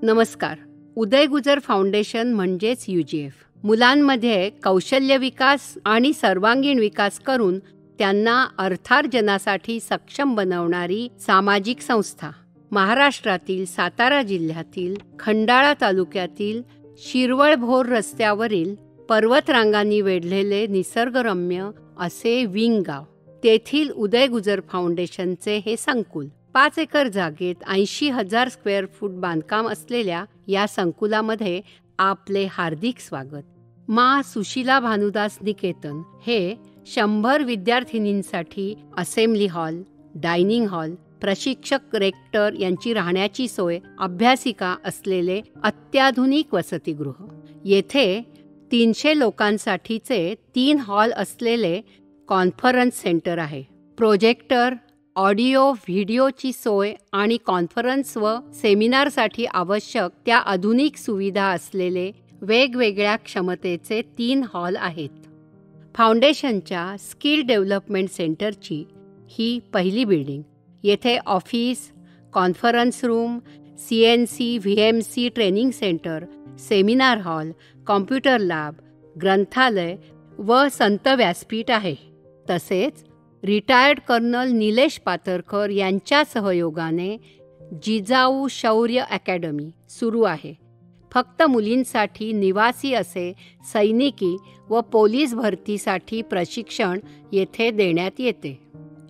नमस्कार. उदय गुजर फाउंडेशन म्हणजेच UGF मुलांमध्ये कौशल्य विकास आणि सर्वांगीण विकास करून त्यांना अर्थार्जनासाठी सक्षम बनवणारी सामाजिक संस्था. महाराष्ट्रातील सातारा जिल्ह्यातील खंडाळा तालुक्यातील शिरवळभोर रस्त्यावरील पर्वतरांगांनी वेढलेले निसर्गरम्य असे विंग गाव. तेथील उदय गुजर फाउंडेशनचे हे संकुल. 5 एकर जागेत 80,000 स्क्वेअर फूट बांधकाम असलेल्या या संकुलामध्ये आपले हार्दिक स्वागत. मा सुशीला भानुदास निकेतन हे 100 विद्यार्थिनींसाठी असेंब्ली हॉल, डायनिंग हॉल, प्रशिक्षक, रेक्टर यांची राहण्याची सोय, अभ्यासिका असलेले अत्याधुनिक वसतिगृह. येथे 300 लोकांसाठीचे 3 हॉल असलेले कॉन्फरन्स सेंटर आहे. प्रोजेक्टर, ऑडिओ व्हिडिओची सोय आणि कॉन्फरन्स व सेमिनारसाठी आवश्यक त्या आधुनिक सुविधा असलेले वेगवेगळ्या क्षमतेचे 3 हॉल आहेत. फाउंडेशनच्या स्किल डेव्हलपमेंट सेंटरची ही पहिली बिल्डिंग. येथे office, conference room, CNC, VMC training centre, seminar hall, computer lab, ग्रंथालय व संत व्यासपीठ आहे. तसेच रिटायर्ड कर्नल निलेश पातरकर यांच्या सहयोगाने जिजाऊ शौर्य अकॅडमी सुरू आहे. फक्त मुलींसाठी निवासी असे सैनिकी व पोलीस भरतीसाठी प्रशिक्षण येथे देण्यात येते.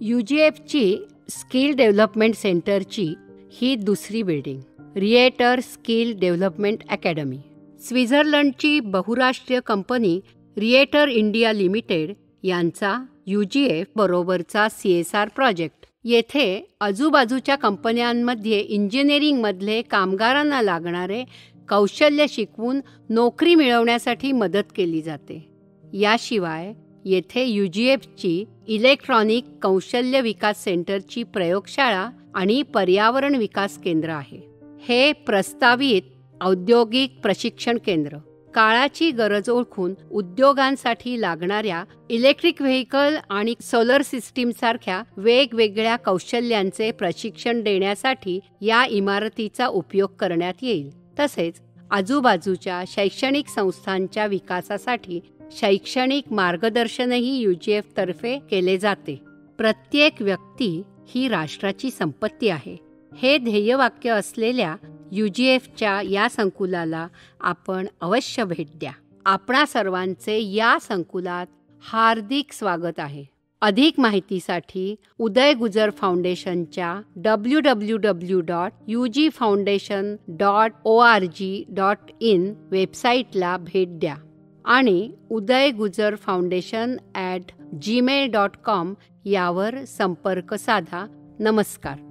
UGFची स्किल डेव्हलपमेंट सेंटरची ही दुसरी building. Rieter skill development academy. स्वित्झर्लंडची बहुराष्ट्रीय कंपनी रिएटर इंडिया लिमिटेड यांचा UGF बरोबरचा CSR प्रोजेक्ट. येथे आजूबाजूच्या कंपन्यांमध्ये इंजिनिअरिंगमधले कामगारांना लागणारे कौशल्य शिकवून नोकरी मिळवण्यासाठी मदत केली जाते. याशिवाय येथे UGFची इलेक्ट्रॉनिक कौशल्य विकास सेंटरची प्रयोगशाळा आणि पर्यावरण विकास केंद्र आहे. हे प्रस्तावित औद्योगिक प्रशिक्षण केंद्र काळाची गरज ओळखून उद्योगांसाठी लागणाऱ्या इलेक्ट्रिक व्हेकल आणि सोलर सिस्टीम सारख्या वेगवेगळ्या कौशल्यांचे प्रशिक्षण देण्यासाठी या इमारतीचा उपयोग करण्यात येईल. तसेच आजूबाजूच्या शैक्षणिक संस्थांच्या विकासासाठी शैक्षणिक मार्गदर्शनही UGF तर्फे केले जाते. प्रत्येक व्यक्ती ही राष्ट्राची संपत्ती आहे. हे ध्येयवाक्य असलेल्या UGFच्या या संकुलाला आपण अवश्य भेट द्या. आपणा सर्वांचे या संकुलात हार्दिक स्वागत आहे. अधिक माहितीसाठी उदय गुजर फाउंडेशनच्या www.ugfoundation.org.in वेबसाईटला भेट द्या आणि udaygujarfoundation@gmail.com यावर संपर्क साधा. नमस्कार.